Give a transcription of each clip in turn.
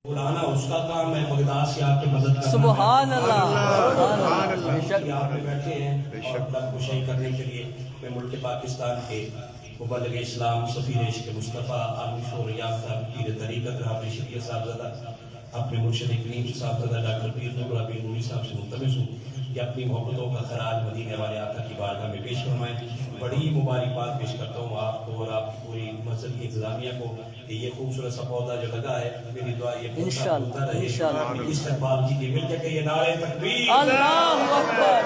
بلانا اس کا کام ہے، بغداد سے آپ کی مدد کرنا۔ سبحان اللہ، سبحان اللہ۔ بے شک آپ بیٹھے ہیں مطلب کشائی کرنے کے لیے۔ میں ملک پاکستان کے مبلغ اسلام سفیر عشق مصطفیٰ عالم شور یافتہ پیر طریقت حافظ شفیع صاحبزادہ اپنے مرشد کریم صاحبزادہ ڈاکٹر پیر نور العالمین نوری صاحب سے ملتمس ہوں کہ اپنی محبتوں کا خراج مدینے والے آقا کی بارگاہ میں پیش فرمائیں۔ بڑی مبارکباد پیش کرتا ہوں آپ کو اور آپ پوری مسجد کی انتظامیہ کو کہ یہ خوبصورت سا پودا جو لگا ہے، میری دعا یہ پودا ہوتا رہے، استقبال کی مل کے یہ نعرہ تکبیر اللہ اکبر۔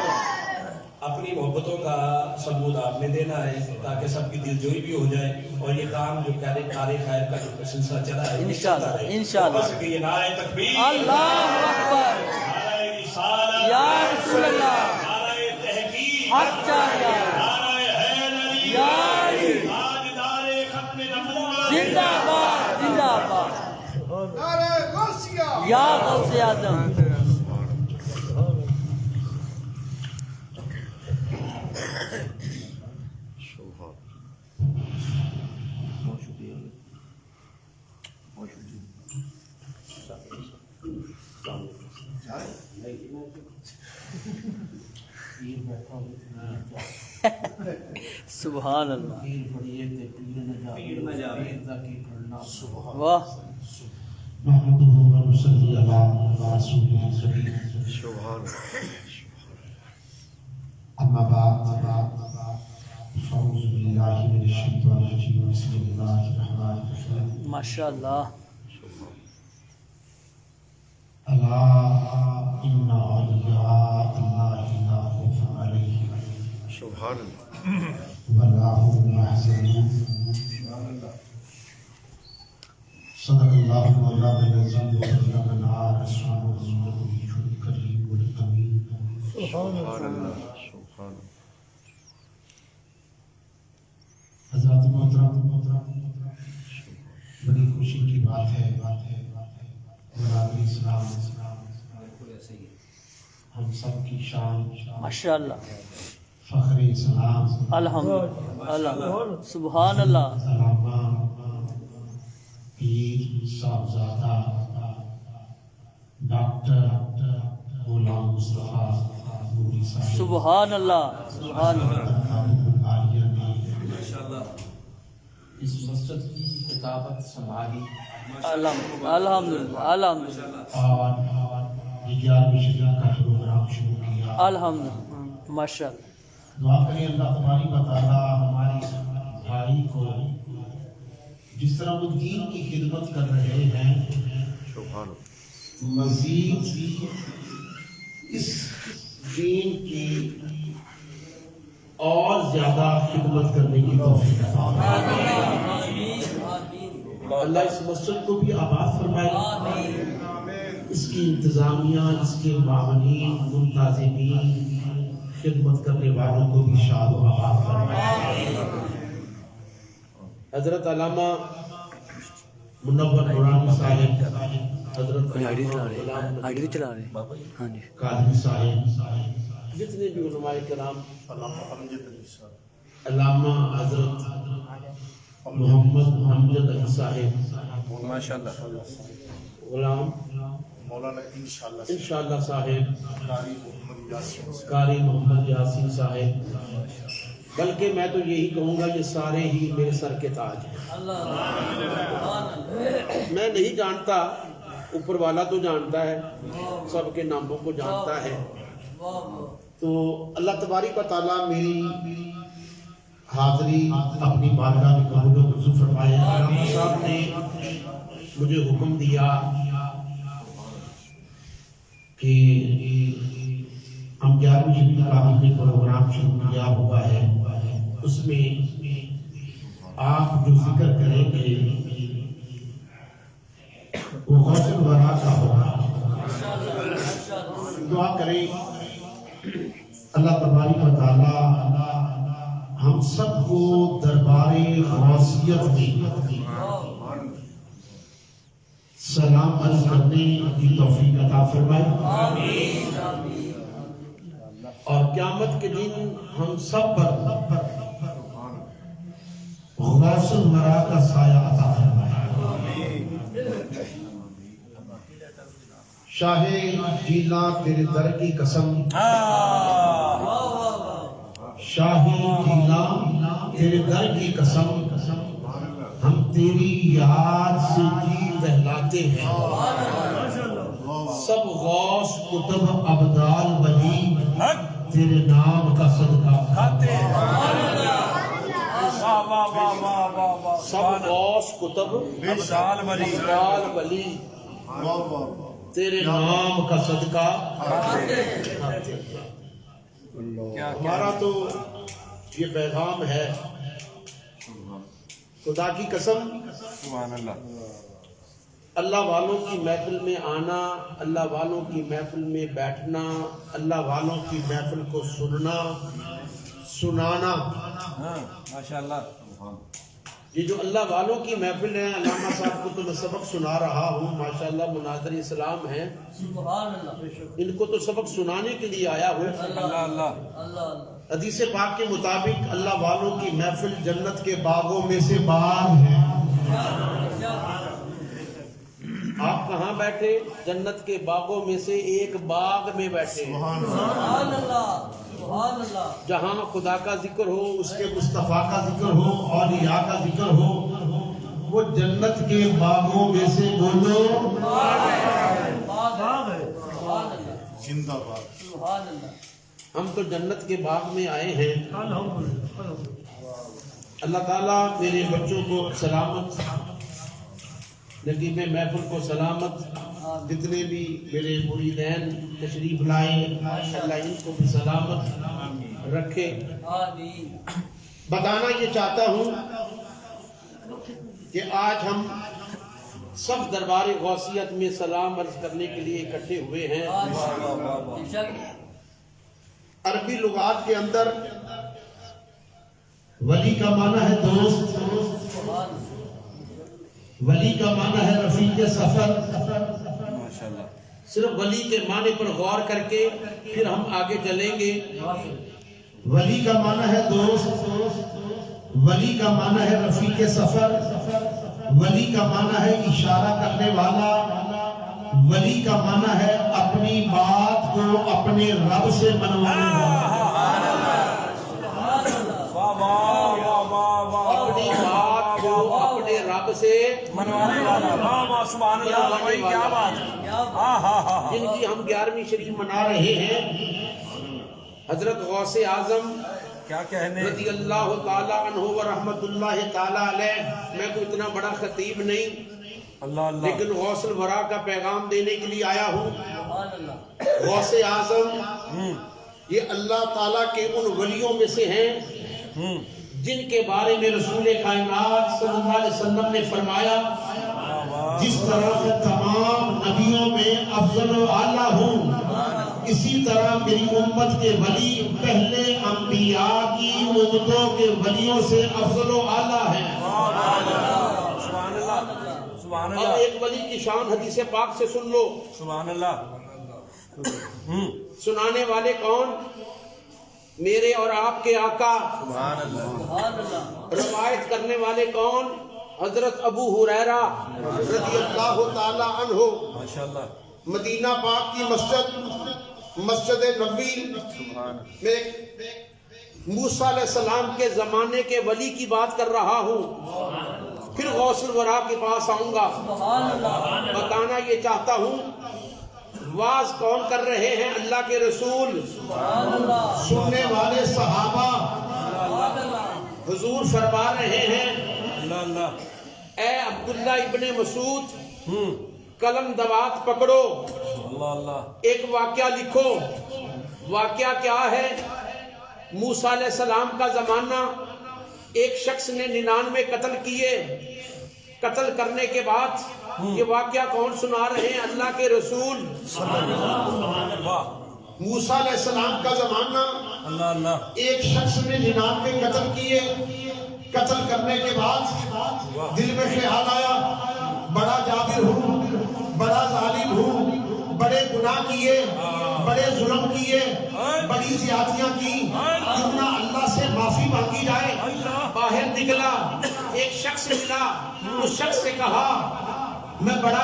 اپنی محبتوں کا ثبوت آپ نے دینا ہے تاکہ سب کی دل جوئی بھی ہو جائے اور یہ کام جو کارے خیر کا جو سلسلہ چلا ہے انشاءاللہ بس کہ یہ نعرہ تکبیر، اللہ اکبر، نعرہ رسالت، یا رسول اللہ، نعرہ تحقیق، حق چاہیے، نعرہ حیدری، یا علی، تاجدار ختم نبوت، زندہ باد، زندہ باد، نعرہ غوثیہ، یا غوث اعظم۔ سبحان اللہ، واہ، نحمده ونصلي على رسوله الكريم اما بعد فاعوذ بالله من الشيطان الرجيم بسم الله الرحمن الرحيم ماشاء اللہ، الا ان اولیاء الله لا خوف عليهم ولا هم يحزنون صدق الله مولانا العظيم وبلغنا رسوله الكريم والامين سبحان اللہ۔ حضرات محترم، بڑی خوشی کی بات ہے برادری اسلام ہم سب کی شان، ماشاء اللہ، فخر اسلام، الحمدللہ، سبحان اللہ، علامہ پیر صاحبزادہ ڈاکٹر غلام مصطفیٰ نوری صاحب سبحان اللہ، سبحان اللہ، عالیہ نے اس مسجد کی کتابت سنبھالی الحمدللہ، الحمدللہ، اور یہ 11ویں شریعت کا پروگرام شروع کیا۔ الحمدللہ، ماشاء اللہ، دعا کریں اللہ تبارک و تعالیٰ ہمارے بھائی کو جس طرح وہ دین کی خدمت کر رہے ہیں مزید اس دین کی اور زیادہ خدمت کرنے کی توفیق عطا فرمائے۔ اللہ اس مسجد کو بھی آباد فرمائے، اس کی انتظامیہ، اس کے معاونین، منتظمین، خدمت کرنے والوں کو بھی شاد و آباد فرمائے۔ حضرت علامہ منور نورانی صاحب، حضرت آئیڈی چلا رہے ہیں، ہاں جی، قادری صاحب، جتنے بھی علماء کرام، علامہ حضرت محمد امجد علی صاحب، غلام مولانا انشاءاللہ انشاءاللہ صاحب، یاسین قاری محمد یاسین صاحب، بلکہ میں تو یہی کہوں گا یہ سارے ہی میرے سر کے تاج ہیں۔ میں نہیں جانتا، اوپر والا تو جانتا ہے، سب کے ناموں کو جانتا ہے، تو اللہ تبارک و تعالیٰ میری حاضری اپنی بارگاہ میں قبول و منظور فرمائے۔ علامہ صاحب نے مجھے حکم دیا کہ ہم 11ویں شریعت کا ہم نے پروگرام شروع کیا ہوا ہے، اس میں آپ جو ذکر کریں گے وہ غوث الورا کا ہوگا۔ دعا کریں اللہ تبارک و تعالی ہم سب کو دربار غوثیت میں سلام عرض کرنے کی توفیق عطا فرمائے، اور قیامت کے دن ہم سب پر غوث الورا کا سایہ عطا فرمائے۔ شاہ جیلا تیرے در کی قسم، شاہ جیلا تیرے در کی قسم، ہم تیری یاد سے جی بہلاتے ہیں، سب غوث کتب ابدال ولی تیرے نام کا صدقہ کھاتے ہیں، سب غوث کتب ابدال ولی تیرے نام کا صدقہ کھاتے ہیں۔ ہمارا تو یہ پیغام ہے، خدا کی قسم اللہ والوں کی محفل میں آنا، اللہ والوں کی محفل میں بیٹھنا، اللہ والوں کی محفل کو سننا سنانا، ماشاءاللہ یہ جو اللہ والوں کی محفل ہے، علامہ صاحب کو تو میں سبق سنا رہا ہوں، ماشاءاللہ مناظر اسلام ہیں، سبحان اللہ، ان کو تو سبق سنانے کے لیے آیا ہوں۔ اللہ اللہ اللہ حدیث پاک کے مطابق اللہ والوں کی محفل جنت کے باغوں میں سے باغ ہے۔ آپ کہاں بیٹھے؟ جنت کے باغوں میں سے ایک باغ میں بیٹھے، سبحان اللہ، سبحان اللہ، جہاں خدا کا ذکر ہو، اس کے مصطفیٰ کا ذکر ہو، اولیاء کا ذکر ہو، وہ جنت کے باغوں میں سے بولو زندہ باد۔ سبحان اللہ، ہم تو جنت کے باغ میں آئے ہیں۔ اللہ تعالیٰ میرے بچوں کو سلامت، نگیب محفل کو سلامت، جتنے بھی میرے مریدین تشریف لائے اللہ ان کو بھی سلامت رکھے۔ آمین، بتانا یہ چاہتا ہوں کہ آج ہم سب دربار غوثیت میں سلام عرض کرنے کے لیے اکٹھے ہوئے ہیں۔ بے شک، عربی لغات کے اندر ولی کا معنی ہے دوست، ولی کا معنی ہے رفیق سفر۔ ماشاءاللہ صرف ولی کے معنی پر غور کر کے پھر ہم آگے چلیں گے۔ ولی کا معنی ہے دوست، ولی کا معنی ہے رفیق سفر، ولی کا معنی ہے اشارہ کرنے والا، ولی کا معنی ہے اپنی بات کو اپنے رب سے منوانے والا، اپنی بات کو اپنے رب سے منوانے والا، سبحان اللہ بھائی، کیا بات ہے، جن کی ہم 11ویں شریف منا رہے ہیں، حضرت غوث اعظم کیا کہنے، رضی اللہ تعالیٰ عنہ و رحمت اللہ تعالیٰ علیہ۔ میں کوئی اتنا بڑا خطیب نہیں، اللہ اللہ لیکن غوث الورا کا پیغام دینے کے لیے آیا ہوں۔ سبحان اللہ، غوث اعظم یہ اللہ تعالیٰ کے ان ولیوں میں سے ہیں جن کے بارے میں رسول کائنات صلی اللہ علیہ وسلم نے فرمایا، جس طرح میں تمام نبیوں میں افضل و اعلیٰ ہوں، اسی طرح میری امت کے ولی پہلے انبیاء کی امتوں کے ولیوں سے افضل و اعلیٰ ہیں۔ سبحان اللہ سبحان اب اللہ ایک ولی کی شان حدیث پاک سے سن لو۔ سبحان اللہ سنانے والے کون؟ میرے اور آپ کے آقا۔ سبحان اللہ، روایت کرنے والے کون؟ حضرت ابو ہریرہ رضی اللہ تعالی عنہ۔ ماشاءاللہ مدینہ پاک کی مسجد نبوی میں موسیٰ علیہ السلام کے زمانے کے ولی کی بات کر رہا ہوں، پھر غوث الورا کے پاس آؤں گا۔ بتانا یہ چاہتا ہوں، واز کون کر رہے ہیں؟ اللہ کے رسول، سننے والے صحابہ۔ حضور فرما رہے ہیں، اللہ اللہ اے عبداللہ ابن مسعود، قلم دوات پکڑو، اللہ اللہ ایک واقعہ لکھو۔ واقعہ کیا ہے؟ موسیٰ علیہ السلام کا زمانہ، ایک شخص نے 99 قتل کیے۔ قتل کرنے کے بعد یہ واقعہ کون سنا رہے ہیں؟ اللہ کے رسول۔ موسیٰ علیہ السلام کا زمانہ، اللہ اللہ ایک شخص نے 99 قتل کیے۔ قتل کرنے کے بعد دل میں خیال آیا، بڑا جابر ہوں، بڑا ظالم ہوں، بڑے گناہ کیے، بڑے ظلم کیے، بڑی زیادتیاں کی، کیوں نہ اللہ سے معافی مانگی جائے۔ باہر نکلا، ایک شخص ملا، اس شخص سے کہا، میں بڑا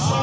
100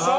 100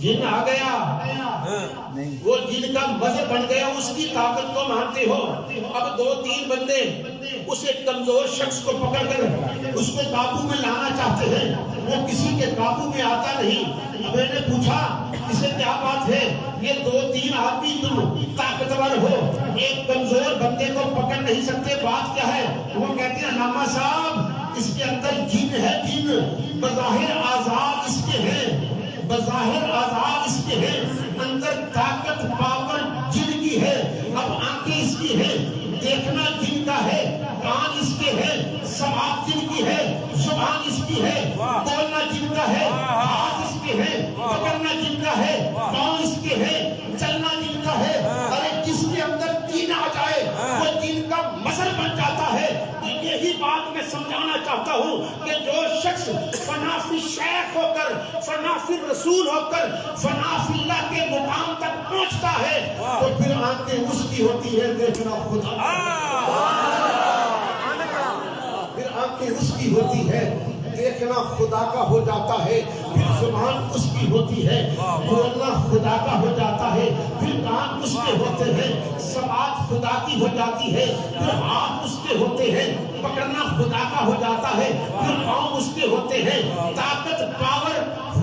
جن آ گیا، وہ جن کا مذہب بن گیا، اس کی طاقت کو مانتے ہو۔ اب 2-3 بندے اس ایک کمزور شخص کو پکڑ کر اس کو قابو میں لانا چاہتے ہیں، وہ کسی کے قابو میں آتا نہیں۔ اب میں نے پوچھا اسے کیا بات ہے؟ یہ 2-3 آدمی تم طاقتور ہو، ایک کمزور بندے کو پکڑ نہیں سکتے، بات کیا ہے؟ وہ کہتے ہیں علامہ صاحب اس کے اندر جن ہے، جن بظاہر آزاد اس کے ہیں، بظاہر آزاد اس کے ہیں، اندر طاقت پاور جن کی ہے۔ اب آنکھیں اس کی ہیں، دیکھنا جن کا ہے، کان اس کے ہیں، سماعت جن کی ہے، زبان اس کی ہے، بولنا جن کا ہے، ہاتھ اس کے ہیں، پکڑنا جن کا ہے، پاؤں اس کے ہیں، چلنا جن کا ہے۔ ارے جس کے اندر جن آ جائے وہ جن کا مظہر بن جاتا ہے۔ تو یہی بات میں سمجھانا چاہتا ہوں کہ جو شخص فنا فی شیخ ہو کر، فنا فی رسول ہو کر، فنا فی اللہ کے مقام تک پہنچتا ہے تو پھر آنکھیں اس کی ہوتی ہے دیکھنا خدا، پھر آنکھیں اس کی ہوتی ہے دیکھنا خدا کا ہو جاتا ہے، پھر زبان اس کی ہوتی ہے بولنا خدا کا ہو جاتا ہے، پھر کان اس کے ہوتے ہیں، سماعت خدا کی ہو جاتی ہے، پھر ہاتھ اس کے ہوتے ہیں، پکڑنا خدا کا ہو جاتا ہے، پھر پاؤں اس کے ہوتے ہیں، طاقت پاور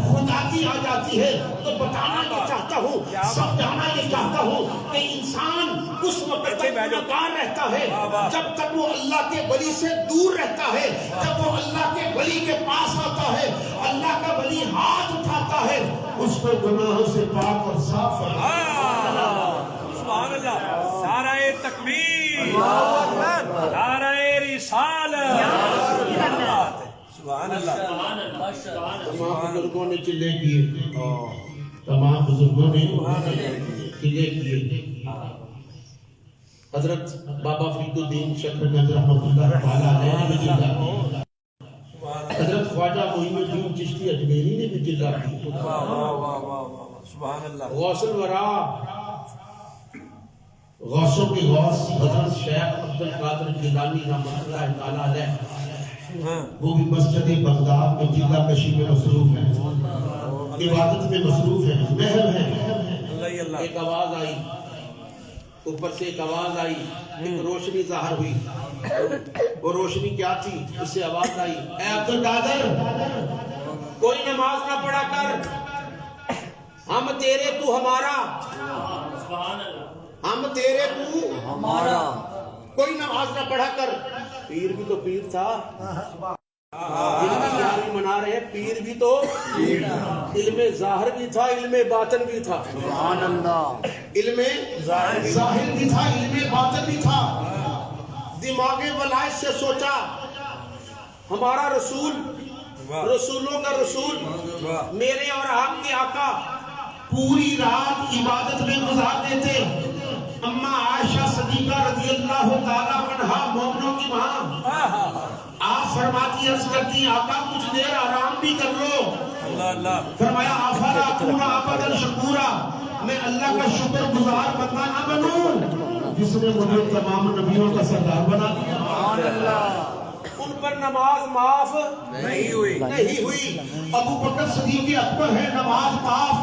خدا کی آ جاتی ہے۔ تو بتانا یہ چاہتا ہوں، سمجھانا یہ چاہتا ہوں کہ انسان اس وقت تک گنہگار رہتا ہے جب تک وہ اللہ کے ولی سے دور رہتا ہے۔ جب وہ اللہ کے ولی کے پاس آتا ہے، اللہ کا ولی ہاتھ اٹھاتا ہے، اس کو گناہوں سے پاک اور صاف سبحان اللہ، نعرہ تکبیر، نعرہ رسالت، سبحان اللہ۔ تمام بزرگوں نے چلے کیے، تمام بزرگوں نے چلے کیے۔ حضرت بابا فرید الدین شکر نظر رحمۃ اللہ تعالیٰ علیہ نے بھی چلا کی، حضرت خواجہ معین الدین چشتی اجمیری نے بھی چلا کی، سبحان اللہ۔ غوث الورا، غوثوں کی غوث حضرت شیخ عبد القادر جیلانی رحمۃ اللہ تعالیٰ علیہ، وہ بھی مسجد بغداد میں جلوہ کشی میں مصروف ہیں، عبادت میں مصروف ہیں، محب ہیں۔ ایک آواز آئی اوپر سے، ایک آواز آئی، ایک روشنی ظاہر ہوئی۔ وہ روشنی کیا تھی؟ اس سے آواز آئی، اے عبد القادر کوئی نماز نہ پڑھا کر، ہم تیرے تو ہمارا، ہم تیرے تو ہمارا، کوئی نماز نہ پڑھا کر۔ پیر بھی تو پیر تھا، علم ظاہر منا رہے ہیں، پیر بھی تو علم ظاہر بھی تھا، علم باطن بھی تھا، علم ظاہر بھی تھا، علم باطن بھی تھا۔ دماغ ولایت سے سوچا ہمارا رسول، رسولوں کا رسول، میرے اور آپ کے آقا پوری رات عبادت میں گزار دیتے۔ اماں عائشہ صدیقہ رضی اللہ تعالیٰ عنہا، مومنوں کی ماں، آپ فرماتی عرض کرتی آقا کچھ دیر آرام بھی کر لو۔ فرمایا افلا اکون عبدا شکورا، میں اللہ کا شکر گزار بندہ نہ بنوں جس نے مجھے تمام نبیوں کا سردار بنا دیا۔ ان پر نماز معاف نہیں ہوئی۔ ابو بکر صدیق اکبر ہے، نماز معاف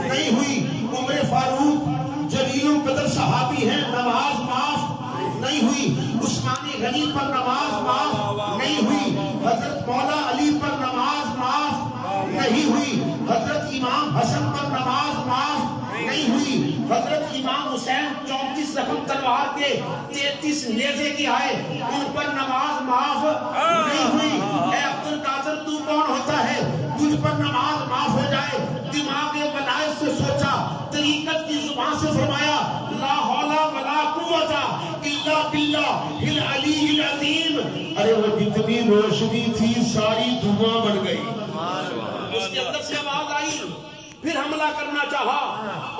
نہیں ہوئی۔ عمر فاروق جلیل القدر صحابی ہیں، نماز معاف نہیں ہوئی۔ عثمان غنی پر نماز معاف نہیں ہوئی۔ حضرت مولا علی پر نماز معاف نہیں ہوئی۔ حضرت امام حسن پر نماز معاف نہیں ہوئی۔ حضرت امام حسین 34 زخم تلوار کے 33 نیزے کی آئے، ان پر نماز معاف نہیں ہوئی۔ اے عبد القادر تو کون ہوتا ہے تجھ پر نماز معاف ہو جائے؟ دماغ ولایت سے سوچا، طریقت کی زبان سے فرمایا لا حول ولا قوت الا باللہ العلی العظیم۔ ارے وہ جتنی روشنی تھی ساری دھواں بن گئی۔ اس کے اندر سے آواز آئی، پھر حملہ کرنا چاہا۔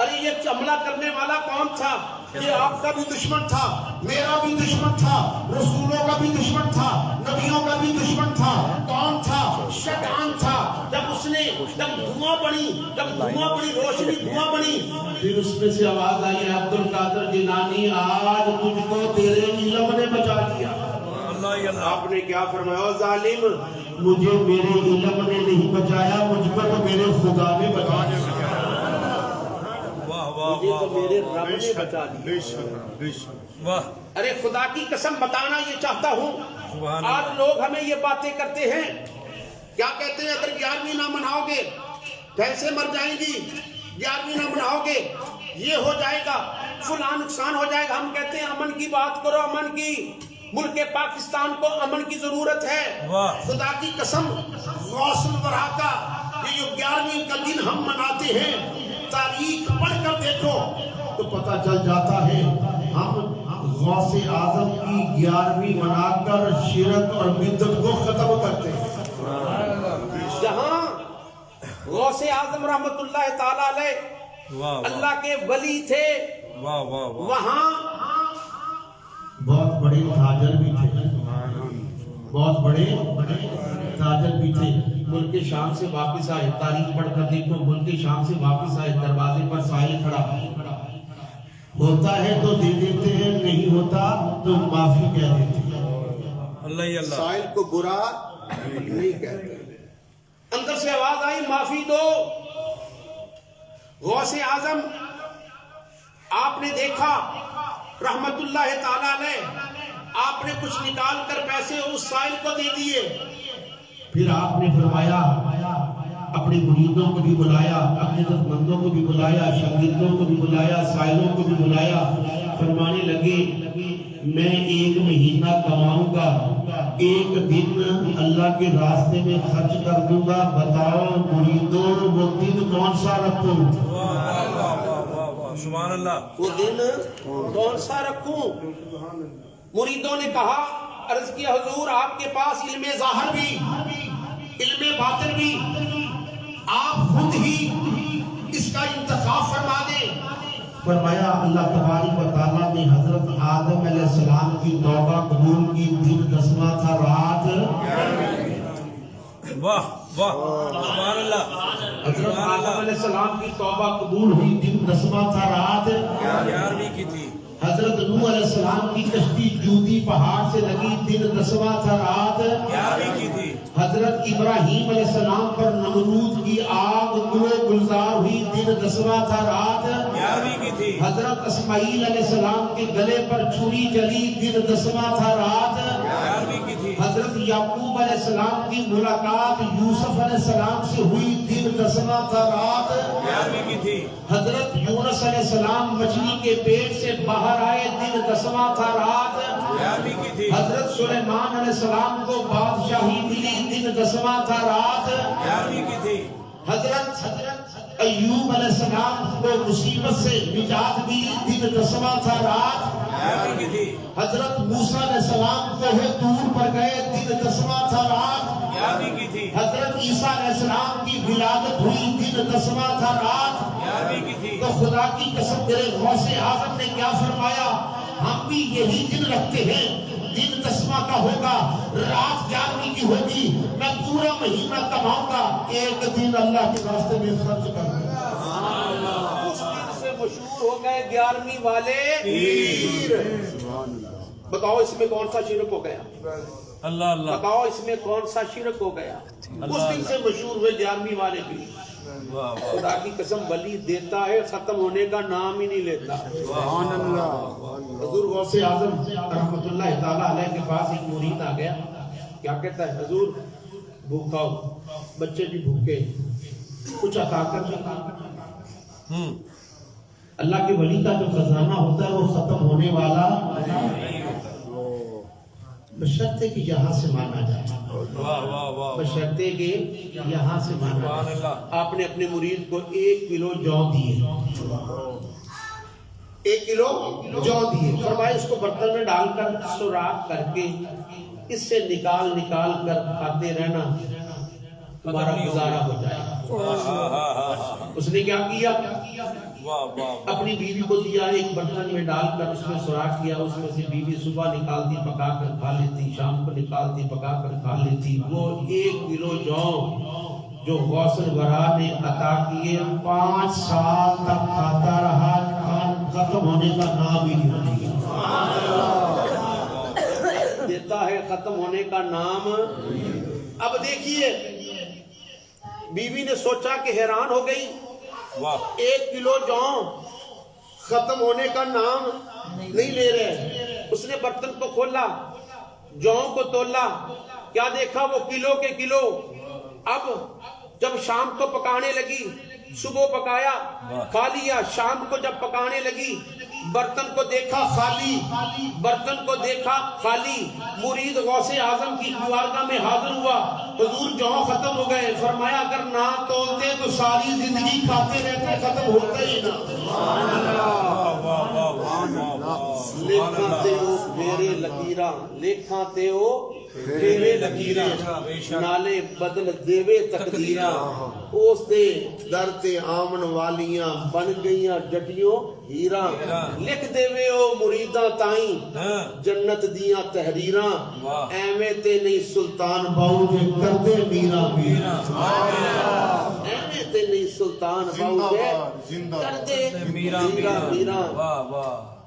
ارے یہ حملہ کرنے والا کون تھا؟ یہ آپ کا بھی دشمن تھا، میرا بھی دشمن تھا، رسولوں کا بھی دشمن تھا، نبیوں کا بھی دشمن تھا۔ کون تھا؟ شیطان تھا۔ جب اس نے دھواں بنی، روشنی دھواں بنی، پھر اس میں سے آواز آئی عبد القادر جیلانی آج تجھ کو تیرے علم نے بچا لیا۔ آپ نے کیا فرمایا؟ ظالم مجھے میرے علم نے نہیں بچایا، مجھ کو تو میرے خدا نے بچایا، واہ واہ مجھے واہ تو میرے رب نے بچا دیا۔ بے شک بے شک واہ ارے خدا کی قسم بتانا یہ چاہتا ہوں، سبحان آج اللہ لوگ ہمیں یہ باتیں کرتے ہیں، کیا کہتے ہیں اگر 11ویں نہ مناؤ گے بھینسیں مر جائیں گی، 11ویں نہ مناؤ گے یہ ہو جائے گا، فلاں نقصان ہو جائے گا۔ ہم کہتے ہیں امن کی بات کرو، امن کی، ملک پاکستان کو امن کی ضرورت ہے۔ واہ خدا کی قسم غوث الورا کا یہ جو 11ویں کا دن ہم مناتے ہیں، تاریخ پڑھ کر دیکھو تو پتہ چل جاتا ہے ہم غوث اعظم کی 11ویں منا کر شرک اور بدعت کو ختم کرتے ہیں۔ جہاں غوث اعظم رحمت اللہ تعالی علیہ واہ اللہ کے ولی تھے، واہ واہ واہ وہاں بہت بڑے تاجر بھی تھے، بہت بڑے تاجر بھی تھے۔ ملک شام سے واپس آئے، تاریخ پڑھ کر دیکھو، ملک شام سے واپس آئے، دروازے پر سائل کھڑا، ہوتا ہے تو دے دیتے ہیں، نہیں ہوتا تو معافی کہہ دیتے ہیں۔ اللہ ہی اللہ سائل کو برا نہیں کہتے، اندر سے آواز آئی معافی دو۔ غوث اعظم آپ نے دیکھا رحمت اللہ تعالی علیہ، آپ نے کچھ نکال کر پیسے اس سائل کو دے دیے، پھر آپ نے فرمایا، اپنے مریدوں کو بھی بلایا، اپنے عزت مندوں کو بھی بلایا، شاگردوں کو بھی بلایا، سائلوں کو بھی بلایا، فرمانے لگے میں 1 مہینہ کماؤں گا، 1 دن اللہ کے راستے میں خرچ کر دوں گا، بتاؤ مریدوں وہ دن کون سا رکھوں؟ سبحان اللہ وہ دن کون سا رکھوں؟ مریدوں نے کہا، عرض کیا حضور آپ کے پاس علم ظاہر بھی علم باطن بھی، آپ خود ہی اس کا انتخاب فرما دیں۔ فرمایا اللہ تبارک و تعالیٰ نے حضرت آدم علیہ السلام کی توبہ قبول کی، دن 10واں تھا، رات، واہ واہ سبحان اللہ حضرت آدم علیہ السلام کی توبہ قبول ہوئی، دن 10واں تھا، رات، 11ویں کی تھی حضرت نوح علیہ السلام کی کشتی جودی پہاڑ سے لگی، دن 10واں تھا، رات، 11ویں کی تھی حضرت ابراہیم علیہ السلام پر نمرود کی آگ گلو گلزار ہوئی، دن 10واں تھا، رات، 11ویں کی تھی حضرت اسماعیل علیہ السلام کے گلے پر چھری جلی، دن 10واں تھا، رات، 11ویں کی تھی حضرت یعقوب علیہ السلام کی ملاقات یوسف علیہ السلام سے ہوئی، دن 10واں تھا، رات، 11ویں کی تھی حضرت یونس علیہ السلام مچھلی کے پیٹ سے باہر آئے، دن 10واں تھا، رات، 11ویں کی تھی حضرت سلیمان علیہ السلام کو بادشاہی ملی، دن 10واں تھا، رات، 11ویں کی تھی حضرت ایوب علیہ السلام کو مصیبت سے نجات ملی، دن 10واں تھا، رات، 11ویں کی تھی حضرت موسیٰ علیہ السلام کوہ طور پر گئے، دن 10واں تھا، رات، 11ویں کی تھی حضرت عیسیٰ علیہ السلام کی ولادت ہوئی، دن 10واں تھا، رات۔ 11ویں کی تھی تو خدا کی قسم میرے غوث اعظم نے کیا فرمایا، ہم بھی یہی دن رکھتے ہیں، دن 10واں کا ہوگا، رات 11ویں کی ہوگی، میں پورا مہینہ کماؤں گا، 1 دن اللہ کے راستے میں خرچ کروں گا۔ اس دن سے مشہور ہو گئے 11ویں والے پیر۔ بتاؤ اس میں کون سا شرک ہو گیا؟ اللہ اللہ بتاؤ اس میں کون سا شرک ہو گیا؟ اس دن سے مشہور ہوئے 11ویں والے پیر۔ واہ واہ خدا کی قسم ولی دیتا ہے، ختم ہونے کا نام ہی نہیں لیتا۔ سبحان اللہ حضور غوث اعظم رحمت اللہ تعالیٰ علیہ کے پاس ایک مرید آ گیا، کیا کہتا ہے، حضور بھوکا ہو، بچے بھی بھوکے، کچھ عطا کر دیں۔ اللہ کے ولی کا جو خزانہ ہوتا ہے وہ ختم ہونے والا بشرطے کہ یہاں سے مانا جائے، واہ واہ واہ بشرطے کہ یہاں سے مانا سبحان جائے۔ اللہ آپ نے اپنے مرید کو 1 کلو جو دیے، 1 کلو جو دیے، فرمایا اس کو برتن میں ڈال کر سوراخ کر کے اس سے نکال نکال کر کھاتے رہنا، تمہارا گزارا ہو جائے گا۔ اس نے کیا کیا، واہ واہ اپنی بیوی کو دیا، ایک برتن میں ڈال کر اس میں سوراخ کیا، اس میں سے بیوی صبح نکالتی پکا کر کھا لیتی، شام کو نکالتی پکا کر کھا لیتی۔ وہ 1 کلو جو غوث الورا نے عطا کیے 5 سال تک کھاتا رہا، ختم ہونے کا نام ہی نہیں لیا۔ دیتا ہے، ختم ہونے کا نام اب دیکھیے بیوی نے سوچا کہ حیران ہو گئی، 1 کلو جو ختم ہونے کا نام نہیں لے رہے۔ اس نے برتن کو کھولا، جو کو تولا، کیا دیکھا؟ وہ کلو کے کلو۔ اب جب شام کو پکانے لگی، صبح پکایا کھا لیا، شام کو جب پکانے لگی برتن کو دیکھا خالی، برتن کو دیکھا خالی۔ مرید غوث اعظم کی بارگاہ میں حاضر ہوا، حضور جو ختم ہو گئے۔ فرمایا اگر نہ تولتے تو ساری زندگی کھاتے رہتے، ختم ہوتا ہی نہ۔ لیکھاں تے او میرے لکیراں، لیکھاں تے او میرے لکیراں، نالے بدل دیوے تقدیراں۔ اس دے در تے آمن والیاں بن گئیاں جٹیوں ہیراں۔ لکھ دیوے او مریداں تائیں جنت دیاں تحریراں۔ ایویں تے نہیں سلطان باؤ جے کردے میرا میرا، ایویں تے نہیں سلطان باؤ جے کردے میرا میرا۔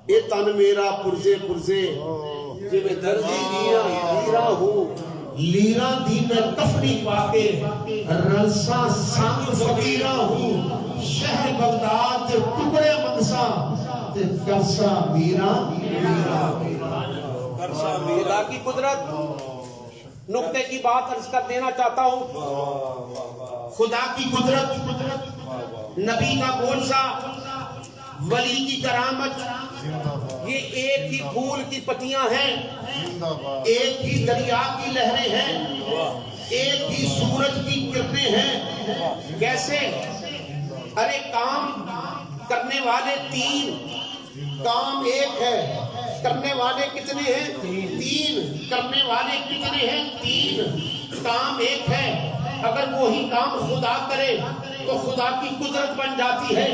اے تن میرا پرزے پرزے جے میں دردی دیاں لیرا ہوں، لیرا دی میں کفنی پاکے رلساں سانگ فقیرہ ہوں۔ شہر بغداد تے ٹکڑے منسا تے کرسا میرا میرا۔ خدا کی قدرت، نقطے کی بات عرض کر دینا چاہتا ہوں۔ خدا کی قدرت، نبی کا معجزہ، ولی کی کرامت، یہ ایک ہی پھول کی پتیاں ہیں، ایک ہی دریا کی لہریں ہیں، ایک ہی سورج کی کرنیں ہیں۔ کیسے؟ ارے کام کرنے والے 3، کام ایک ہے، کرنے والے کتنے ہیں؟ 3۔ کرنے والے کتنے ہیں؟ 3۔ کام ایک ہے۔ اگر وہی کام خدا کرے تو خدا کی قدرت بن جاتی ہے،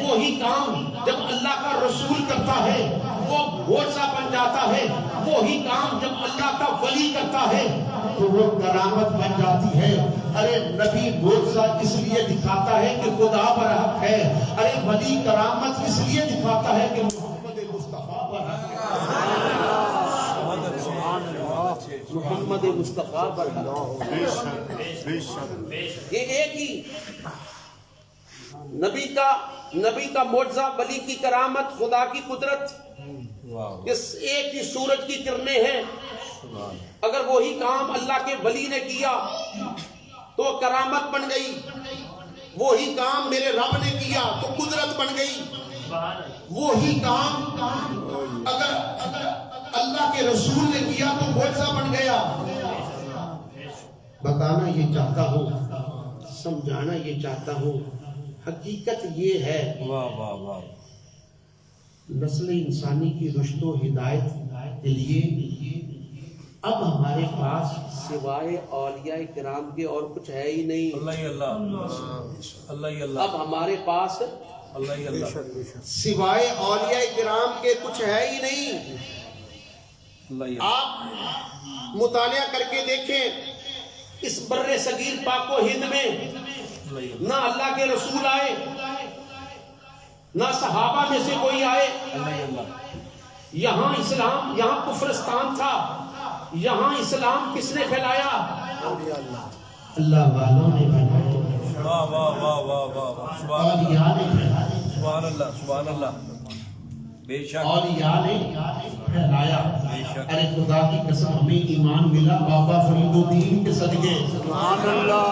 وہی کام جب اللہ کا رسول کرتا ہے وہ معجزہ بن جاتا ہے، وہی کام جب اللہ کا ولی کرتا ہے تو وہ کرامت بن جاتی ہے۔ ارے نبی معجزہ اس لیے دکھاتا ہے کہ خدا برحق ہے، ارے ولی کرامت اس لیے دکھاتا ہے کہ محمد مصطفیٰ برحق ہے، محمد مصطفیٰ برحق ہے۔ یہ ایک ہی نبی کا معجزہ، ولی کی کرامت، خدا کی قدرت، اس ایک ہی سورج کی کرنیں ہیں۔ اگر وہی کام اللہ کے ولی نے کیا تو کرامت بن گئی، وہی کام میرے رب نے کیا تو قدرت بن گئی، وہی کام اگر اللہ کے رسول نے کیا تو معجزہ بن گیا۔ بتانا یہ چاہتا ہوں، سمجھانا یہ چاہتا ہوں، حقیقت یہ ہے نسل انسانی کی رشد و ہدایت کے لیے اب ہمارے پاس سوائے اولیاء کرام کے اور کچھ ہے ہی نہیں۔ اب ہمارے پاس سوائے اولیاء کرام کے کچھ ہے ہی نہیں۔ آپ مطالعہ کر کے دیکھیں، اس بر صغیر پاک و ہند میں نہ اللہ کے رسول آئے، نہ صحابہ میں سے کوئی آئے۔ یہاں اسلام، یہاں کفرستان تھا، یہاں اسلام کس نے پھیلایا؟ اللہ والوں نے پھیلایا، اولیاء نے پھیلایا، سبحان اللہ، بے شک اولیاء نے پھیلایا۔ ارے خدا کی قسم ہمیں ایمان ملا بابا فرید الدین کے صدقے، سبحان اللہ،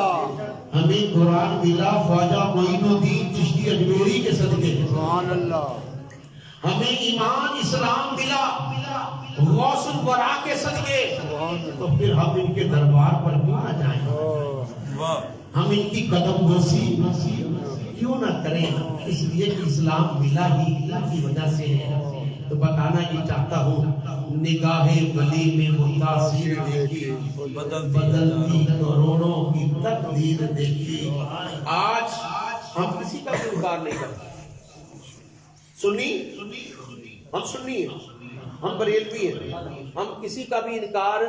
ہمیں قرآن ملا خواجہ معین الدین چشتی اجمیری کے صدقے، سبحان اللہ، ہمیں ایمان اسلام ملا غوث الورا کے صدقے، تو پھر ہم ان کے دربار پر کیوں نہ جائیں؟ ہم ان کی قدم بوسی کیوں نہ کریں؟ اس لیے کہ اسلام ملا ہی اللہ کی وجہ سے ہے۔ تو بتانا یہ چاہتا ہوں، نگاہ ولی میں وہ تاثیر دیکھی، بدلتی کروڑوں کی تقدیر دیکھی۔ آج ہم کسی کا بھی انکار نہیں کرتے، سنی ہم سنی ہیں، ہم بریلوی ہیں، ہم کسی کا بھی انکار،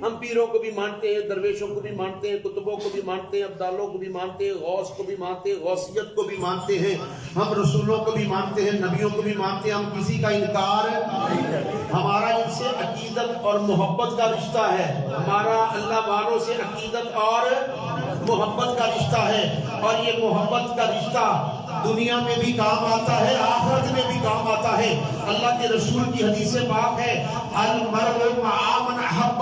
ہم پیروں کو بھی مانتے ہیں، درویشوں کو بھی مانتے ہیں، کتبوں کو بھی مانتے ہیں، ابدالوں کو بھی مانتے ہیں، غوث کو بھی مانتے ہیں، غوثیت کو بھی مانتے ہیں، ہم رسولوں کو بھی مانتے ہیں، نبیوں کو بھی مانتے ہیں، ہم کسی کا انکار، ہمارا ان سے عقیدت اور محبت کا رشتہ ہے، ہمارا اللہ والوں سے عقیدت اور محبت کا رشتہ ہے، اور یہ محبت کا رشتہ دنیا میں بھی کام آتا ہے، آخرت میں بھی کام آتا ہے۔ اللہ کے رسول کی حدیث پاک ہے المرء مع من احب،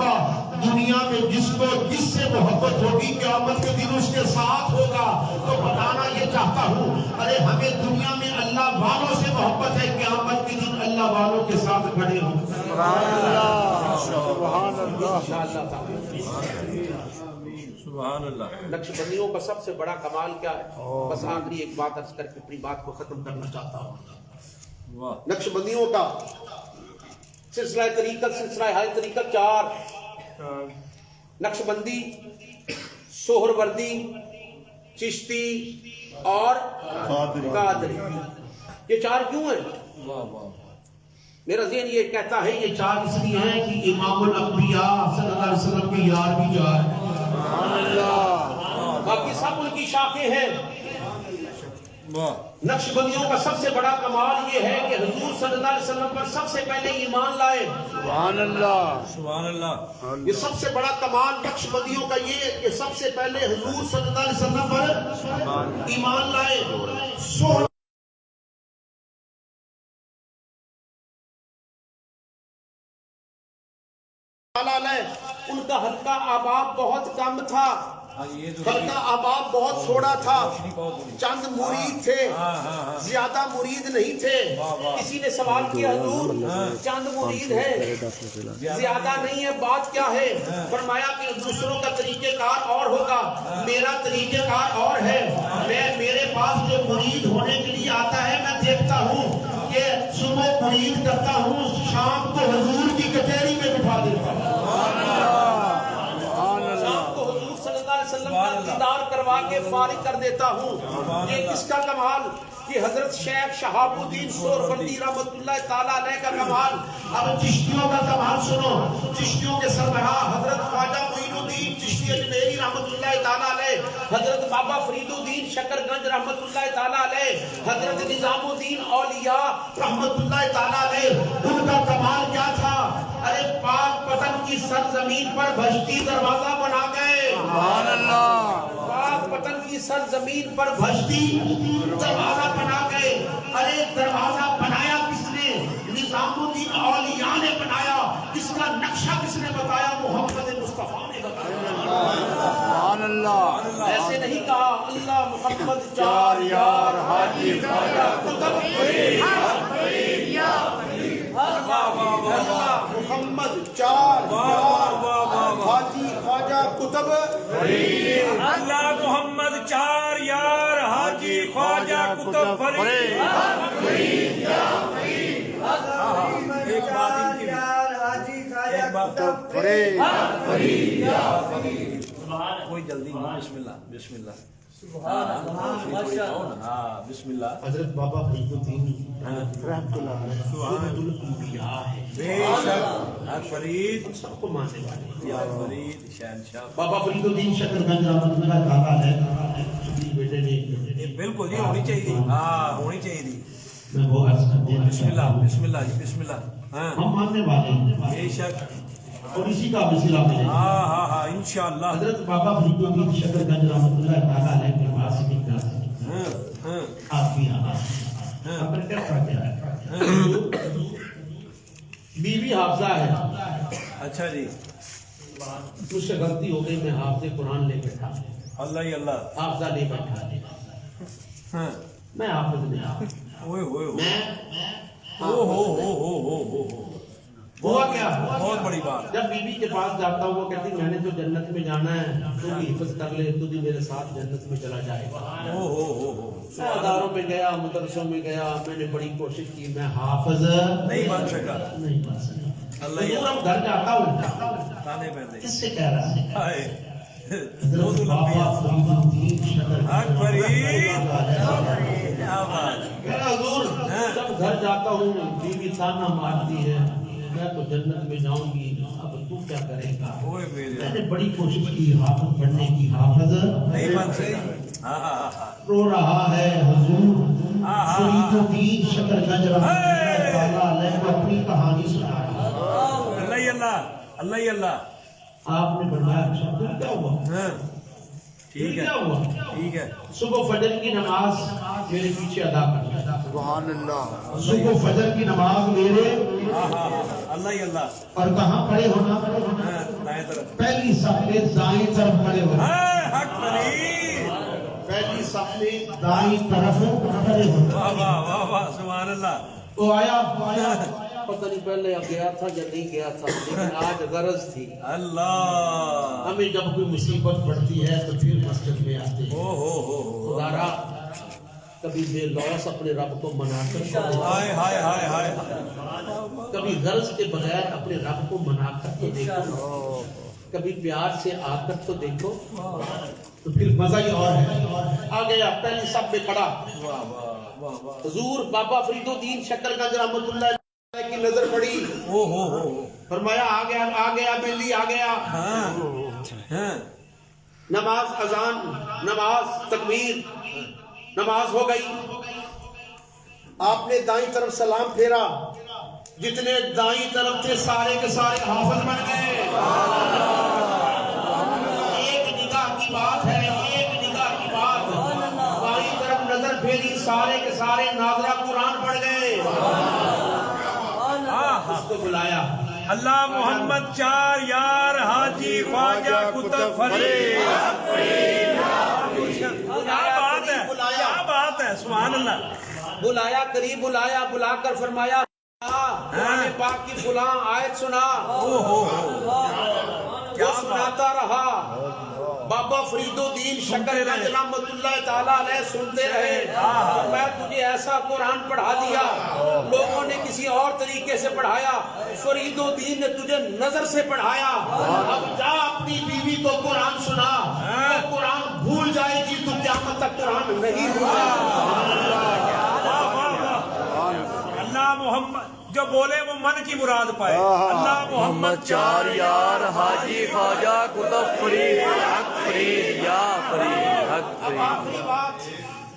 دنیا میں جس سے محبت ہوگی قیامت کے دن اس کے ساتھ ہوگا۔ تو بتانا یہ چاہتا ہوں، ارے ہمیں دنیا میں اللہ والوں سے محبت ہے، قیامت کے دن اللہ والوں کے ساتھ کھڑے ہوں۔ سبحان اللہ، سبحان اللہ، انشاءاللہ تعالی۔ سبحان اللہ۔ نقش بندیوں کا سب سے بڑا کمال کیا ہے؟ بس آخری ایک بات عرض کر کے اپنی بات کو ختم کرنا چاہتا ہوں۔ واہ، نقش بندیوں کا سلسلہ طریقت، سلسلہ ہائی طریقت 4، نقش بندی، سہر وردی، چشتی اور قادری۔ یہ 4 کیوں ہیں؟ واہ واہ، میرا ذہن یہ کہتا ہے یہ 4 اس لیے ہیں کہ امام الانبیاء صلی اللہ علیہ وسلم کے یار بھی 4 ہیں، سبحان اللہ، باقی سب ان کی شاخیں ہیں۔ واہ، نقش بندیوں کا سب سے بڑا کمال یہ ہے کہ حضور صلی اللہ علیہ وسلم پر سب سے پہلے ایمان لائے۔ سبحان اللہ، سبحان اللہ، یہ سب سے بڑا کمال نقش بندیوں کا یہ کہ سب سے پہلے حضور صلی اللہ علیہ وسلم پر ایمان لائے۔ سہر ان کا حلقہ آباب بہت کم تھا، حلقہ آباب بہت تھوڑا تھا، چند مرید تھے، زیادہ مرید نہیں تھے۔ کسی نے سوال کیا حضور چند مرید ہیں، زیادہ نہیں ہے، بات کیا ہے؟ فرمایا کہ دوسروں کا طریقہ کار اور ہوگا، میرا طریقہ کار اور ہے۔ میرے پاس جو مرید ہونے کے لیے آتا ہے میں دیکھتا ہوں کہ صبح مرید کرتا ہوں، شام کو حضور کی کچہری میں بٹھا دیتا ہوں، شام کو حضور صلی اللہ علیہ وسلم کا دیدار کروا کے فارغ کر دیتا ہوں۔ یہ کس کا کمال؟ کہ حضرت شیخ شہاب الدین سہروردی رحمۃ اللہ تعالیٰ علیہ کا کمال۔ اب چشتیوں کا کمال سنو، چشتیوں کے سربراہ حضرت خواجہ معین الدین چشتی اجمیری رحمۃ اللہ تعالیٰ علیہ، حضرت بابا فرید الدین شکر گنج رحمۃ اللہ تعالیٰ علیہ، حضرت نظام الدین اولیاء رحمۃ اللہ تعالیٰ علیہ۔ ان کا کمال کیا تھا؟ ارے پاک پتن کی سرزمین پر بھشتی دروازہ بنا گئے، سبحان اللہ، پاک پتن کی سرزمین پر بھشتی دروازہ بنا گئے۔ ارے دروازہ بنایا کس نے؟ نظام الدین اولیاء نے بنایا۔ اس کا نقشہ کس نے بتایا؟ محمد مصطفیٰ نے بتایا۔ سبحان اللہ، ایسے نہیں کہا اللہ محمد 4 چار یار حاجی خواجہ قطب فرید، اللہ محمد 4 یار حاجی خواجہ قطب فرید۔ اللہ محمد 4 یار حاجی خواجہ قطب فرید۔ ایک بات ان کی ایک بات فرید، کوئی جلدی نہیں، بسم اللہ بسم اللہ، ماشاءاللہ، ہاں بسم اللہ۔ حضرت بابا فرید الدین رحمت اللہ علیہ، سید الانبیاء ہے، بے شک حق فرید، سب کو ماننے والے ہیں۔ یا فرید شہنشاہ، بابا فرید الدین شکر گنج رحمۃ اللہ تعالیٰ علیہ چھوٹی بیٹے نے یہ بالکل یہ ہونی چاہیے، ہاں ہونی چاہیے تھی۔ میں وہ عرض کر دیا بسم اللہ بسم اللہ جی بسم اللہ، ہاں ہم ماننے والے ہیں بے شک، اور اسی کا وسیلہ ملے گا۔ ہاں ہاں ہاں انشاءاللہ، حضرت بابا فرید الدین شکر گنج رحمۃ اللہ تعالیٰ علیہ کے پاس سے نکلا ہاں ہاں آپ بھی آنا ہم نے کیا کیا ہے؟ بیوی حافظہ ہے، اچھا جی، مجھ سے غلطی ہو گئی، میں حافظ قرآن لے بیٹھا، اللہ ہی اللہ، حافظہ لے بیٹھا، ہاں میں حافظ نہیں، اوئے ہوئے ہوئے، میں او ہو ہوا کیا؟ بہت بڑی بات، جب بیوی کے پاس جاتا ہوں وہ کہتی میں نے تو جنت میں جانا ہے، تو بھی حفظ کر لے، تو بھی میرے ساتھ جنت میں چلا جائے گا۔ او ہو میں اداروں میں گیا، مدرسوں میں گیا، میں نے بڑی کوشش کی، میں حافظ نہیں بن سکا، نہیں بن سکا۔ اللہ ہی حضور اب گھر جاتا ہوں تانے پہنے، کس سے کہہ رہا ہے؟ ہائے حضرت بابا فرید الدین شکر حق فرید، کیا بات، میرا حضور جب گھر جاتا ہوں بیوی تانا مارتی ہے میں تو جنت میں جاؤں گی اب تو کیا کرے گا اوئے میرے میں نے بڑی کوشش کی حافظ پڑھنے کی حافظ نہیں بن سکتی رو رہا ہے حضور فرید الدین شکر گنج رحمۃ اللہ تعالیٰ علیہ کو اپنی کہانی سنا اللہ ہی اللہ آپ نے فرمایا اچھا پھر کیا ہوا ہاں ٹھیک ہے کیا ہوا ٹھیک ہے صبح فجر کی نماز میرے پیچھے ادا کرنا سبحان اللہ صبح فجر کی نماز میرے اللہ ہی اللہ اور کہاں کھڑے ہونا ہاں دائیں طرف پہلی صف میں دائیں طرف کھڑے ہونا حق فرید پہلی صف میں دائیں طرف کھڑے ہونا واہ واہ واہ واہ سبحان اللہ وہ آیا پتہ نہیں پہلے گیا تھا یا نہیں گیا تھا لیکن آج غرض تھی اللہ ہمیں جب کوئی مصیبت پڑتی ہے تو پھر مسجد میں آتے ہیں ہو خدا کبھی بے لوس اپنے رب کو منا کر ہائے ہائے ہائے ہائے کبھی غرض کے بغیر اپنے رب کو منا کر تو دیکھو کبھی پیار سے آ کر تو دیکھو تو پھر مزہ ہی اور ہے آ گیا پہلی صف میں کھڑا حضور بابا فرید الدین شکر گنج رحمۃ اللہ علیہ کی نظر پڑی فرمایا آ گیا ملی آ گیا ہاں نماز اذان نماز تکبیر نماز ہو گئی آپ نے دائیں طرف سلام پھیرا جتنے دائیں طرف تھے سارے کے سارے حافظ بن گئے ایک نگاہ کی بات ہے ایک نگاہ کی بات دائیں طرف نظر پھیری سارے کے سارے ناظرہ قرآن پڑھ گئے اس کو بلایا اللہ محمد چار یار حاجی خواجہ کتب فرید کیا بات ہے سبحان اللہ بلایا قریب بلایا بلا کر فرمایا قرآن پاک کی فلاں آیت سنا کیا سناتا رہا بابا فرید الدین شکر گنج رحمۃ اللہ تعالیٰ علیہ سنتے رہے میں تجھے ایسا قرآن پڑھا دیا لوگوں نے کسی اور طریقے سے پڑھایا فرید الدین نے تجھے نظر سے پڑھایا اب جا اپنی بیوی کو قرآن سنا وہ قرآن بھول جائے گی تو قیامت تک قرآن نہیں بھولے اللہ محمد جو بولے وہ من کی مراد پائے اللہ محمد چار یار حاجی خواجہ کتب فرید حق فرید یا فرید حق اب آخری بات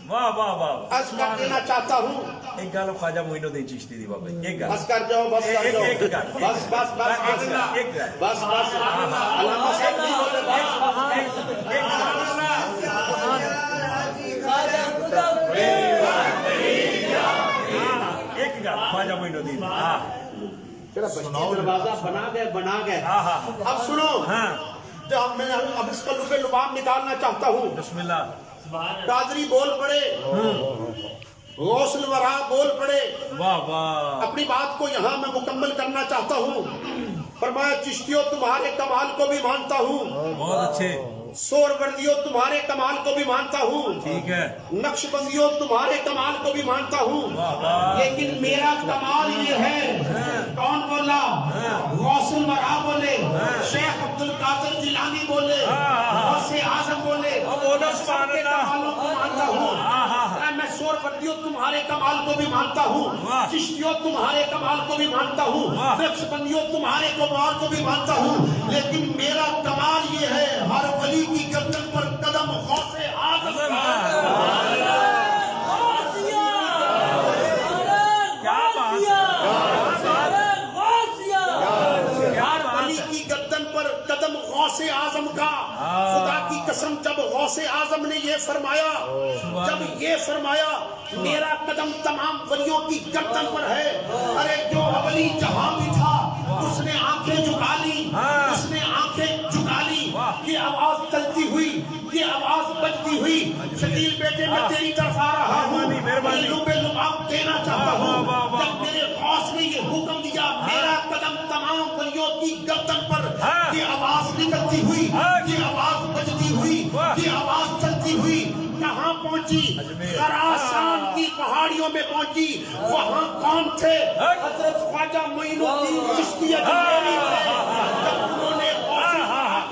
واہ واہ واہ عرض کر دینا چاہتا ہوں ایک گل خواجہ معین الدین چشتی دی بابا ایک گل بس کر جاؤ بس کر جاؤ ایک گل بس بس بس بس ایک گل بس بس علامہ صاحب نہیں بولے ایک گل خواجہ معین الدین دروازہ بنا گئے اب سنو میں اب اس کا لبے لباب نکالنا چاہتا ہوں بسم اللہ قادری بول پڑے غوث الورا بول پڑے واہ واہ اپنی بات کو یہاں میں مکمل کرنا چاہتا ہوں فرمایا چشتیوں تمہارے کمال کو بھی مانتا ہوں بہت اچھے سور وردیوں تمہارے کمال کو بھی مانتا ہوں ٹھیک ہے نقش بندیوں تمہارے کمال کو بھی مانتا ہوں لیکن میرا کمال یہ ہے کون بولا غوث الورا بولے شیخ عبد القادر جیلانی بولے غوث اعظم بولے سب کے کمالوں کو مانتا ہوں میں سور وردیوں تمہارے کمال کو بھی مانتا ہوں چشتیوں تمہارے کمال کو بھی مانتا ہوں نقش بندیوں تمہارے کمال کو بھی مانتا ہوں لیکن میرا کمال یہ ہے ہر ولی کی گردن پر قدم غوث اعظم قدم غوث اعظم کا خدا کی قسم جب غوث اعظم نے یہ فرمایا میرا قدم تمام ولیوں کی گردن پر ہے ارے جو اولی جہاں بھی تھا اس نے آنکھیں جھکا لی اس نے آنکھیں جھکا لی یہ آواز چلتی ہوئی یہ آواز بجتی ہوئی شکیل بیٹے میں تیری طرف آ رہا ہوں لبے لباب دینا چاہتا ہوں جب میرے غوث نے یہ حکم دیا میرا قدم تمام ولیوں کی گردن پر یہ آواز نکلتی ہوئی یہ آواز بجتی ہوئی یہ آواز چلتی ہوئی کہاں پہنچی خراسان کی پہاڑیوں میں پہنچی وہاں کون تھے حضرت خواجہ معین الدین چشتی اجمیری تھے جب انہوں نے غوث